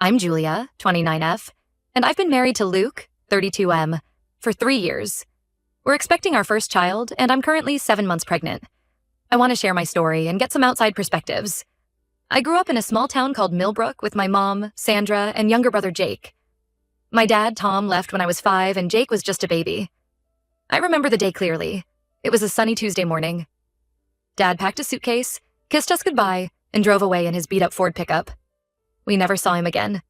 I'm Julia, 29F, and I've been married to Luke, 32M, for 3 years. We're expecting our first child, and I'm currently 7 months pregnant. I want to share my story and get some outside perspectives. I grew up in a small town called Millbrook with my mom, Sandra, and younger brother Jake. My dad, Tom, left when I was 5, and Jake was just a baby. I remember the day clearly. It was a sunny Tuesday morning. Dad packed a suitcase, kissed us goodbye, and drove away in his beat-up Ford pickup. We never saw him again.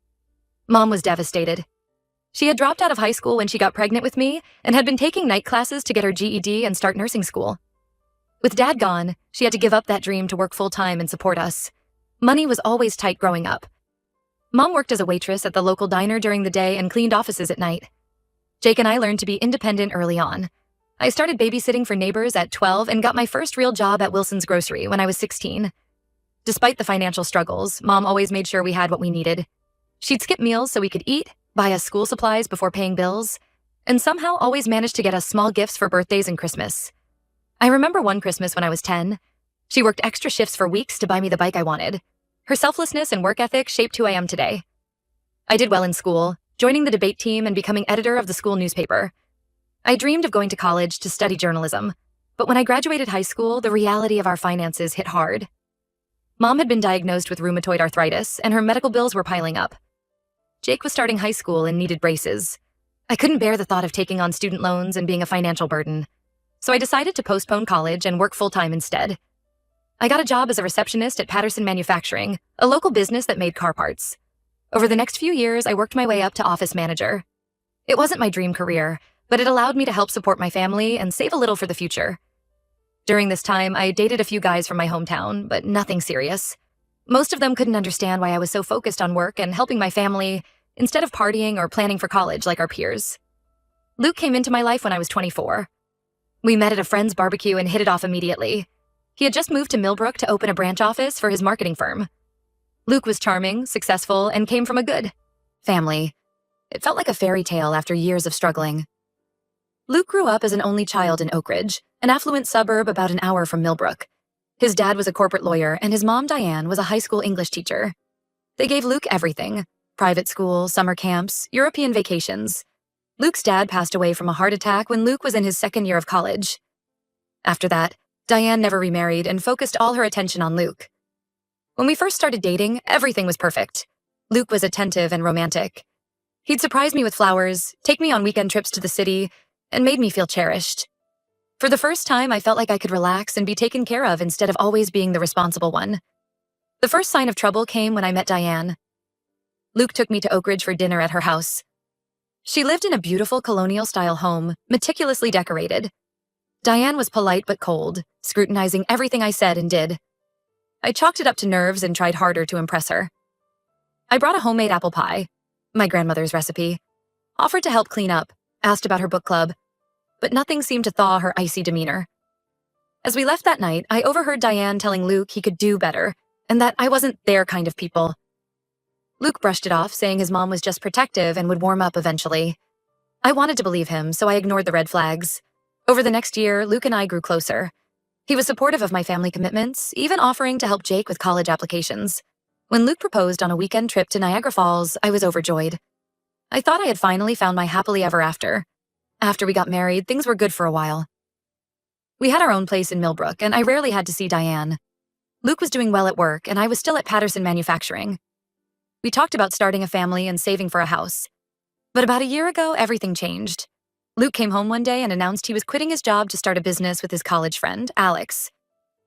Mom was devastated. She had dropped out of high school when she got pregnant with me and had been taking night classes to get her GED and start nursing school. With Dad gone, she had to give up that dream to work full-time and support us. Money was always tight growing up. Mom worked as a waitress at the local diner during the day and cleaned offices at night. Jake and I learned to be independent early on. I started babysitting for neighbors at 12 and got my first real job at Wilson's Grocery when I was 16. Despite the financial struggles, Mom always made sure we had what we needed. She'd skip meals so we could eat, buy us school supplies before paying bills, and somehow always managed to get us small gifts for birthdays and Christmas. I remember one Christmas when I was 10. She worked extra shifts for weeks to buy me the bike I wanted. Her selflessness and work ethic shaped who I am today. I did well in school, joining the debate team and becoming editor of the school newspaper. I dreamed of going to college to study journalism, but when I graduated high school, the reality of our finances hit hard. Mom had been diagnosed with rheumatoid arthritis, and her medical bills were piling up. Jake was starting high school and needed braces. I couldn't bear the thought of taking on student loans and being a financial burden, so I decided to postpone college and work full-time instead. I got a job as a receptionist at Patterson Manufacturing, a local business that made car parts. Over the next few years, I worked my way up to office manager. It wasn't my dream career, but it allowed me to help support my family and save a little for the future. During this time, I dated a few guys from my hometown, but nothing serious. Most of them couldn't understand why I was so focused on work and helping my family instead of partying or planning for college like our peers. Luke came into my life when I was 24. We met at a friend's barbecue and hit it off immediately. He had just moved to Millbrook to open a branch office for his marketing firm. Luke was charming, successful, and came from a good family. It felt like a fairy tale after years of struggling. Luke grew up as an only child in Oak Ridge, an affluent suburb about an hour from Millbrook. His dad was a corporate lawyer, and his mom, Diane, was a high school English teacher. They gave Luke everything: private school, summer camps, European vacations. Luke's dad passed away from a heart attack when Luke was in his second year of college. After that, Diane never remarried and focused all her attention on Luke. When we first started dating, everything was perfect. Luke was attentive and romantic. He'd surprise me with flowers, take me on weekend trips to the city, and made me feel cherished. For the first time, I felt like I could relax and be taken care of instead of always being the responsible one. The first sign of trouble came when I met Diane. Luke took me to Oak Ridge for dinner at her house. She lived in a beautiful colonial-style home, meticulously decorated. Diane was polite but cold, scrutinizing everything I said and did. I chalked it up to nerves and tried harder to impress her. I brought a homemade apple pie, my grandmother's recipe, offered to help clean up, asked about her book club, but nothing seemed to thaw her icy demeanor. As we left that night, I overheard Diane telling Luke he could do better, and that I wasn't their kind of people. Luke brushed it off, saying his mom was just protective and would warm up eventually. I wanted to believe him, so I ignored the red flags. Over the next year, Luke and I grew closer. He was supportive of my family commitments, even offering to help Jake with college applications. When Luke proposed on a weekend trip to Niagara Falls, I was overjoyed. I thought I had finally found my happily ever after. After we got married, things were good for a while. We had our own place in Millbrook, and I rarely had to see Diane. Luke was doing well at work, and I was still at Patterson Manufacturing. We talked about starting a family and saving for a house. But about a year ago, everything changed. Luke came home one day and announced he was quitting his job to start a business with his college friend, Alex.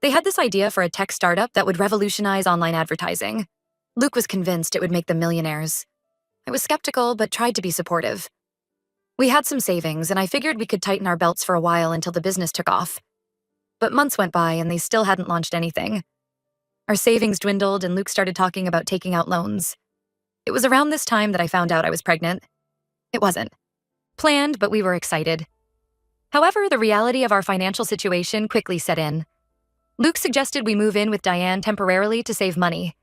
They had this idea for a tech startup that would revolutionize online advertising. Luke was convinced it would make them millionaires. I was skeptical, but tried to be supportive. We had some savings, and I figured we could tighten our belts for a while until the business took off. But months went by, and they still hadn't launched anything. Our savings dwindled, and Luke started talking about taking out loans. It was around this time that I found out I was pregnant. It wasn't planned, but we were excited. However, the reality of our financial situation quickly set in. Luke suggested we move in with Diane temporarily to save money.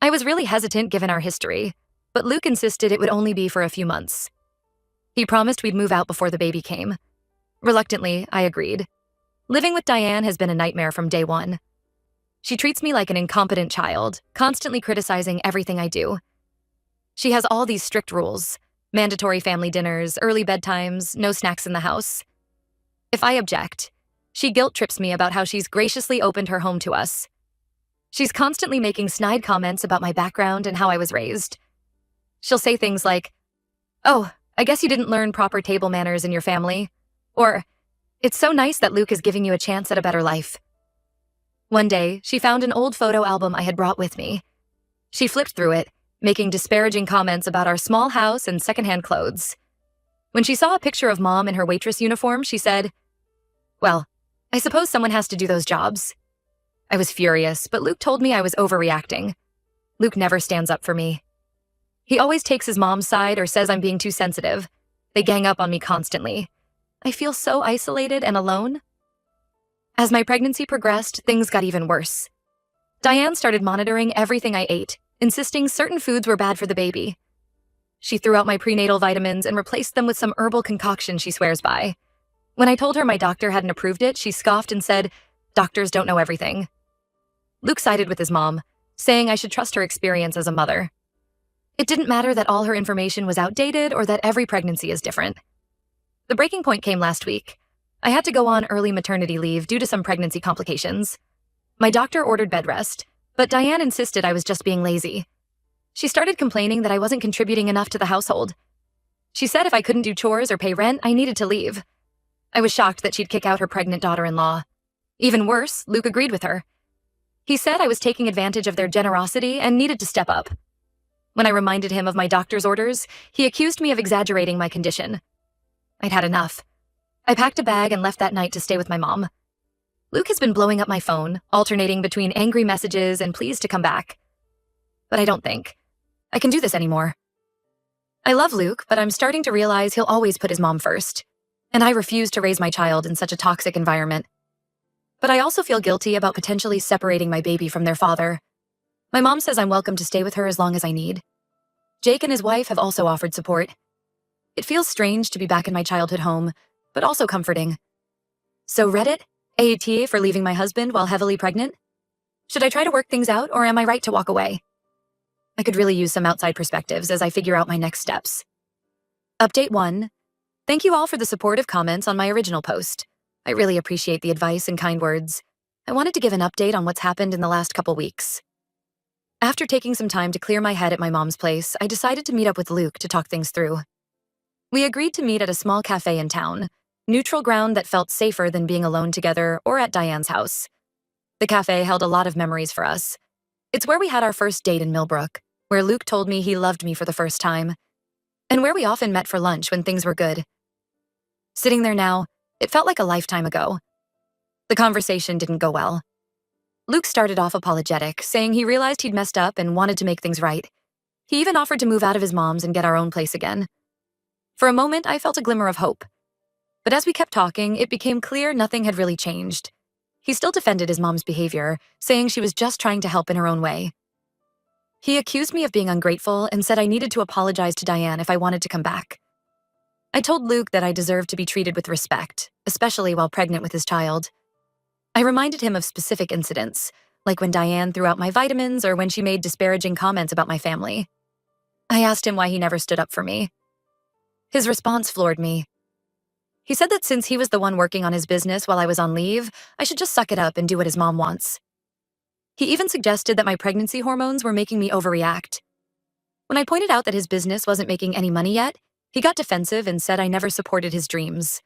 I was really hesitant given our history, but Luke insisted it would only be for a few months. He promised we'd move out before the baby came. Reluctantly, I agreed. Living with Diane has been a nightmare from day one. She treats me like an incompetent child, constantly criticizing everything I do. She has all these strict rules: mandatory family dinners, early bedtimes, no snacks in the house. If I object, she guilt trips me about how she's graciously opened her home to us. She's constantly making snide comments about my background and how I was raised. She'll say things like, "Oh, I guess you didn't learn proper table manners in your family," or, "It's so nice that Luke is giving you a chance at a better life." One day, she found an old photo album I had brought with me. She flipped through it, making disparaging comments about our small house and secondhand clothes. When she saw a picture of Mom in her waitress uniform, she said, "Well, I suppose someone has to do those jobs." I was furious, but Luke told me I was overreacting. Luke never stands up for me. He always takes his mom's side or says I'm being too sensitive. They gang up on me constantly. I feel so isolated and alone. As my pregnancy progressed, things got even worse. Diane started monitoring everything I ate, insisting certain foods were bad for the baby. She threw out my prenatal vitamins and replaced them with some herbal concoction she swears by. When I told her my doctor hadn't approved it, she scoffed and said, "Doctors don't know everything." Luke sided with his mom, saying I should trust her experience as a mother. It didn't matter that all her information was outdated or that every pregnancy is different. The breaking point came last week. I had to go on early maternity leave due to some pregnancy complications. My doctor ordered bed rest, but Diane insisted I was just being lazy. She started complaining that I wasn't contributing enough to the household. She said if I couldn't do chores or pay rent, I needed to leave. I was shocked that she'd kick out her pregnant daughter-in-law. Even worse, Luke agreed with her. He said I was taking advantage of their generosity and needed to step up. When I reminded him of my doctor's orders, he accused me of exaggerating my condition. I'd had enough. I packed a bag and left that night to stay with my mom. Luke has been blowing up my phone, alternating between angry messages and pleas to come back. But I don't think I can do this anymore. I love Luke, but I'm starting to realize he'll always put his mom first, and I refuse to raise my child in such a toxic environment. But I also feel guilty about potentially separating my baby from their father. My mom says I'm welcome to stay with her as long as I need. Jake and his wife have also offered support. It feels strange to be back in my childhood home, but also comforting. So Reddit, AATA for leaving my husband while heavily pregnant? Should I try to work things out, or am I right to walk away? I could really use some outside perspectives as I figure out my next steps. Update 1. Thank you all for the supportive comments on my original post. I really appreciate the advice and kind words. I wanted to give an update on what's happened in the last couple weeks. After taking some time to clear my head at my mom's place, I decided to meet up with Luke to talk things through. We agreed to meet at a small cafe in town, neutral ground that felt safer than being alone together or at Diane's house. The cafe held a lot of memories for us. It's where we had our first date in Millbrook, where Luke told me he loved me for the first time, and where we often met for lunch when things were good. Sitting there now, it felt like a lifetime ago. The conversation didn't go well. Luke started off apologetic, saying he realized he'd messed up and wanted to make things right. He even offered to move out of his mom's and get our own place again. For a moment, I felt a glimmer of hope. But as we kept talking, it became clear nothing had really changed. He still defended his mom's behavior, saying she was just trying to help in her own way. He accused me of being ungrateful and said I needed to apologize to Diane if I wanted to come back. I told Luke that I deserved to be treated with respect, especially while pregnant with his child. I reminded him of specific incidents, like when Diane threw out my vitamins or when she made disparaging comments about my family. I asked him why he never stood up for me. His response floored me. He said that since he was the one working on his business while I was on leave, I should just suck it up and do what his mom wants. He even suggested that my pregnancy hormones were making me overreact. When I pointed out that his business wasn't making any money yet, he got defensive and said I never supported his dreams.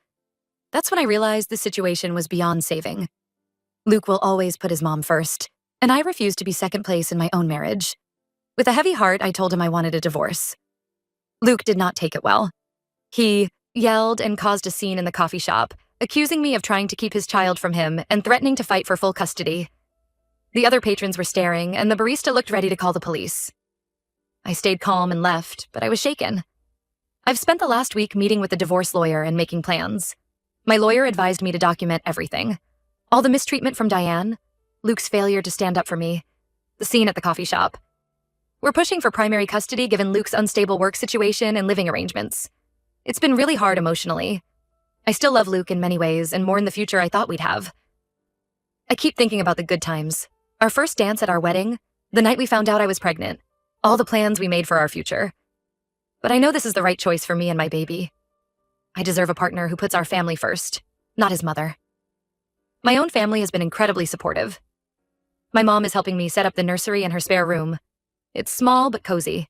That's when I realized the situation was beyond saving. Luke will always put his mom first, and I refused to be second place in my own marriage. With a heavy heart, I told him I wanted a divorce. Luke did not take it well. He yelled and caused a scene in the coffee shop, accusing me of trying to keep his child from him and threatening to fight for full custody. The other patrons were staring, and the barista looked ready to call the police. I stayed calm and left, but I was shaken. I've spent the last week meeting with a divorce lawyer and making plans. My lawyer advised me to document everything. All the mistreatment from Diane, Luke's failure to stand up for me, the scene at the coffee shop. We're pushing for primary custody given Luke's unstable work situation and living arrangements. It's been really hard emotionally. I still love Luke in many ways, and more in the future I thought we'd have. I keep thinking about the good times. Our first dance at our wedding, the night we found out I was pregnant. all the plans we made for our future. But I know this is the right choice for me and my baby. I deserve a partner who puts our family first, not his mother. My own family has been incredibly supportive. My mom is helping me set up the nursery in her spare room. It's small but cozy.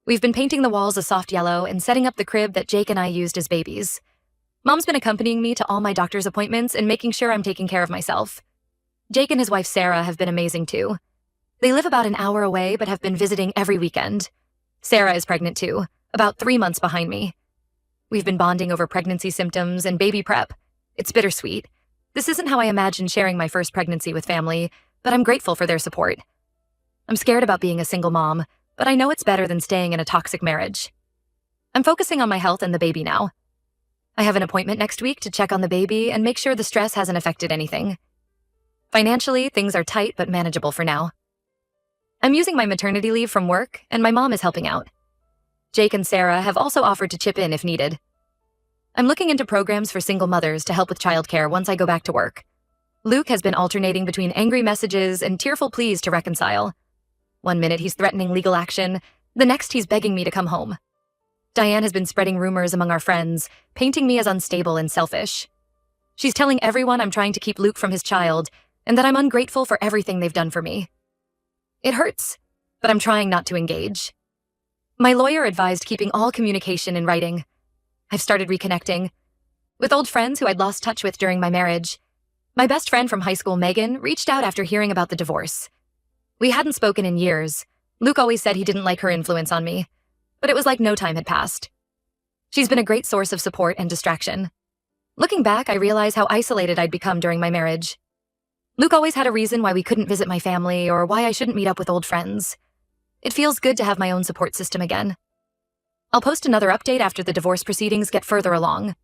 We've been painting the walls a soft yellow and setting up the crib that Jake and I used as babies. Mom's been accompanying me to all my doctor's appointments and making sure I'm taking care of myself. Jake and his wife Sarah have been amazing too. They live about an hour away but have been visiting every weekend. Sarah is pregnant too, about 3 months behind me. We've been bonding over pregnancy symptoms and baby prep. It's bittersweet. This isn't how I imagined sharing my first pregnancy with family, but I'm grateful for their support. I'm scared about being a single mom, but I know it's better than staying in a toxic marriage. I'm focusing on my health and the baby now. I have an appointment next week to check on the baby and make sure the stress hasn't affected anything. Financially, things are tight but manageable for now. I'm using my maternity leave from work, and my mom is helping out. Jake and Sarah have also offered to chip in if needed. I'm looking into programs for single mothers to help with childcare once I go back to work. Luke has been alternating between angry messages and tearful pleas to reconcile. 1 minute he's threatening legal action, the next he's begging me to come home. Diane has been spreading rumors among our friends, painting me as unstable and selfish. She's telling everyone I'm trying to keep Luke from his child, and that I'm ungrateful for everything they've done for me. It hurts, but I'm trying not to engage. My lawyer advised keeping all communication in writing. I've started reconnecting with old friends who I'd lost touch with during my marriage. My best friend from high school, Megan, reached out after hearing about the divorce. We hadn't spoken in years. Luke always said he didn't like her influence on me, but it was like no time had passed. She's been a great source of support and distraction. Looking back, I realize how isolated I'd become during my marriage. Luke always had a reason why we couldn't visit my family or why I shouldn't meet up with old friends. It feels good to have my own support system again. I'll post another update after the divorce proceedings get further along.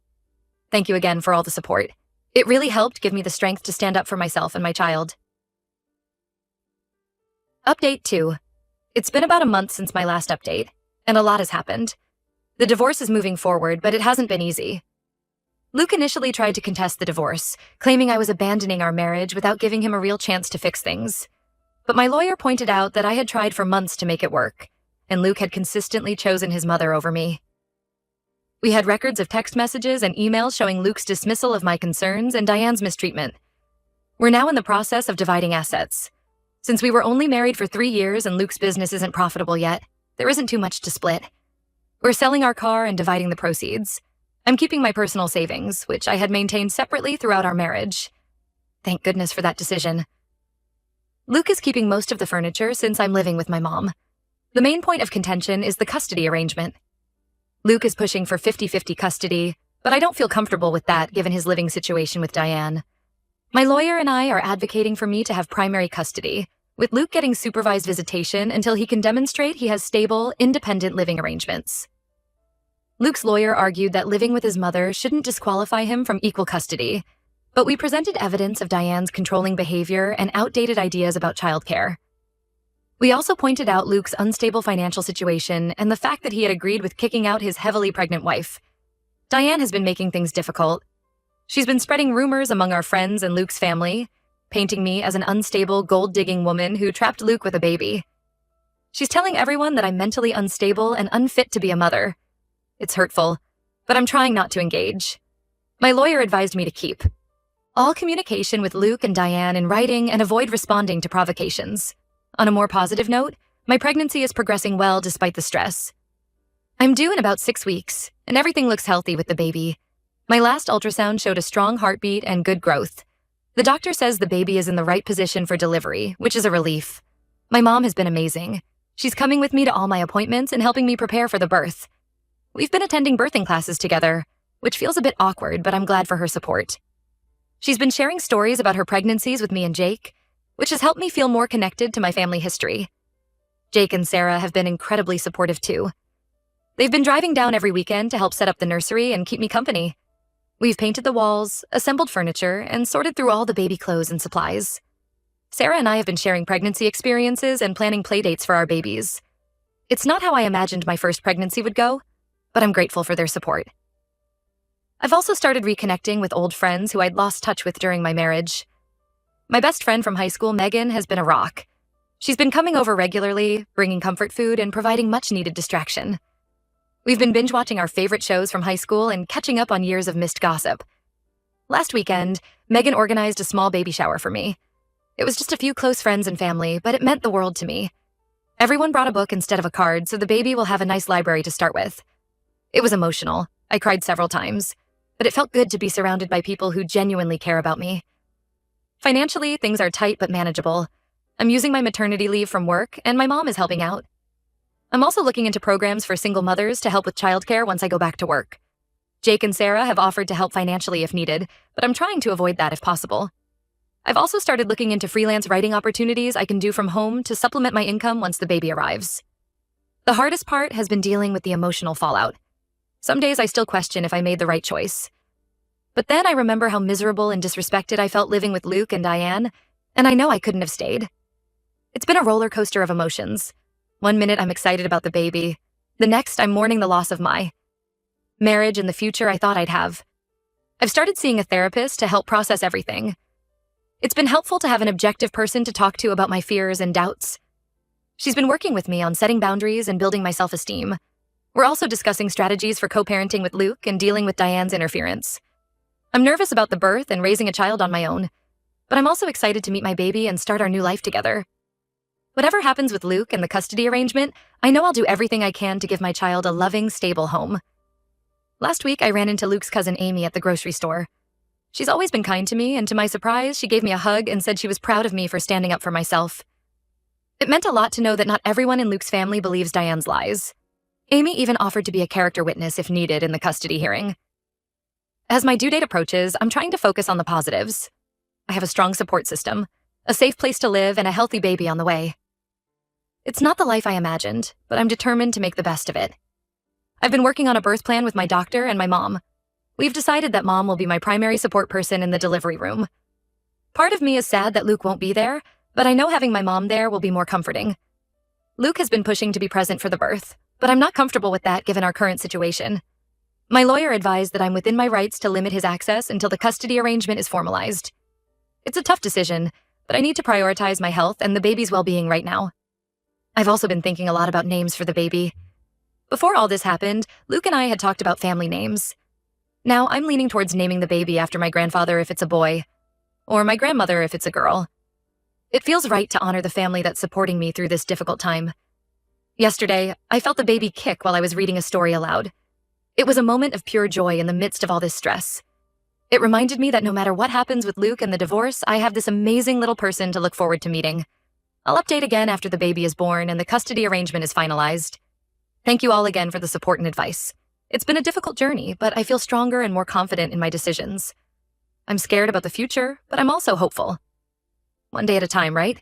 Thank you again for all the support. It really helped give me the strength to stand up for myself and my child. Update 2. It's been about a month since my last update, and a lot has happened. The divorce is moving forward, but it hasn't been easy. Luke initially tried to contest the divorce, claiming I was abandoning our marriage without giving him a real chance to fix things. But my lawyer pointed out that I had tried for months to make it work, and Luke had consistently chosen his mother over me. We had records of text messages and emails showing Luke's dismissal of my concerns and Diane's mistreatment. We're now in the process of dividing assets. Since we were only married for 3 years and Luke's business isn't profitable yet, there isn't too much to split. We're selling our car and dividing the proceeds. I'm keeping my personal savings, which I had maintained separately throughout our marriage. Thank goodness for that decision. Luke is keeping most of the furniture since I'm living with my mom. The main point of contention is the custody arrangement. Luke is pushing for 50-50 custody, but I don't feel comfortable with that given his living situation with Diane. My lawyer and I are advocating for me to have primary custody, with Luke getting supervised visitation until he can demonstrate he has stable, independent living arrangements. Luke's lawyer argued that living with his mother shouldn't disqualify him from equal custody, but we presented evidence of Diane's controlling behavior and outdated ideas about childcare. We also pointed out Luke's unstable financial situation and the fact that he had agreed with kicking out his heavily pregnant wife. Diane has been making things difficult. She's been spreading rumors among our friends and Luke's family, painting me as an unstable, gold-digging woman who trapped Luke with a baby. She's telling everyone that I'm mentally unstable and unfit to be a mother. It's hurtful, but I'm trying not to engage. My lawyer advised me to keep all communication with Luke and Diane in writing and avoid responding to provocations. On a more positive note, my pregnancy is progressing well despite the stress. I'm due in about 6 weeks, and everything looks healthy with the baby. My last ultrasound showed a strong heartbeat and good growth. The doctor says the baby is in the right position for delivery, which is a relief. My mom has been amazing. She's coming with me to all my appointments and helping me prepare for the birth. We've been attending birthing classes together, which feels a bit awkward, but I'm glad for her support. She's been sharing stories about her pregnancies with me and Jake, which has helped me feel more connected to my family history. Jake and Sarah have been incredibly supportive too. They've been driving down every weekend to help set up the nursery and keep me company. We've painted the walls, assembled furniture, and sorted through all the baby clothes and supplies. Sarah and I have been sharing pregnancy experiences and planning playdates for our babies. It's not how I imagined my first pregnancy would go, but I'm grateful for their support. I've also started reconnecting with old friends who I'd lost touch with during my marriage. My best friend from high school, Megan, has been a rock. She's been coming over regularly, bringing comfort food and providing much-needed distraction. We've been binge-watching our favorite shows from high school and catching up on years of missed gossip. Last weekend, Megan organized a small baby shower for me. It was just a few close friends and family, but it meant the world to me. Everyone brought a book instead of a card, so the baby will have a nice library to start with. It was emotional. I cried several times, but it felt good to be surrounded by people who genuinely care about me. Financially, things are tight but manageable. I'm using my maternity leave from work, and my mom is helping out. I'm also looking into programs for single mothers to help with childcare once I go back to work. Jake and Sarah have offered to help financially if needed, but I'm trying to avoid that if possible. I've also started looking into freelance writing opportunities I can do from home to supplement my income once the baby arrives. The hardest part has been dealing with the emotional fallout. Some days I still question if I made the right choice. But then I remember how miserable and disrespected I felt living with Luke and Diane, and I know I couldn't have stayed. It's been a roller coaster of emotions. One minute I'm excited about the baby. The next I'm mourning the loss of my marriage and the future I thought I'd have. I've started seeing a therapist to help process everything. It's been helpful to have an objective person to talk to about my fears and doubts. She's been working with me on setting boundaries and building my self-esteem. We're also discussing strategies for co-parenting with Luke and dealing with Diane's interference. I'm nervous about the birth and raising a child on my own, but I'm also excited to meet my baby and start our new life together. Whatever happens with Luke and the custody arrangement, I know I'll do everything I can to give my child a loving, stable home. Last week, I ran into Luke's cousin Amy at the grocery store. She's always been kind to me, and to my surprise, she gave me a hug and said she was proud of me for standing up for myself. It meant a lot to know that not everyone in Luke's family believes Diane's lies. Amy even offered to be a character witness if needed in the custody hearing. As my due date approaches, I'm trying to focus on the positives. I have a strong support system, a safe place to live, and a healthy baby on the way. It's not the life I imagined, but I'm determined to make the best of it. I've been working on a birth plan with my doctor and my mom. We've decided that mom will be my primary support person in the delivery room. Part of me is sad that Luke won't be there, but I know having my mom there will be more comforting. Luke has been pushing to be present for the birth, but I'm not comfortable with that given our current situation. My lawyer advised that I'm within my rights to limit his access until the custody arrangement is formalized. It's a tough decision, but I need to prioritize my health and the baby's well-being right now. I've also been thinking a lot about names for the baby. Before all this happened, Luke and I had talked about family names. Now I'm leaning towards naming the baby after my grandfather if it's a boy, or my grandmother if it's a girl. It feels right to honor the family that's supporting me through this difficult time. Yesterday, I felt the baby kick while I was reading a story aloud. It was a moment of pure joy in the midst of all this stress. It reminded me that no matter what happens with Luke and the divorce, I have this amazing little person to look forward to meeting. I'll update again after the baby is born and the custody arrangement is finalized. Thank you all again for the support and advice. It's been a difficult journey, but I feel stronger and more confident in my decisions. I'm scared about the future, but I'm also hopeful. One day at a time, right?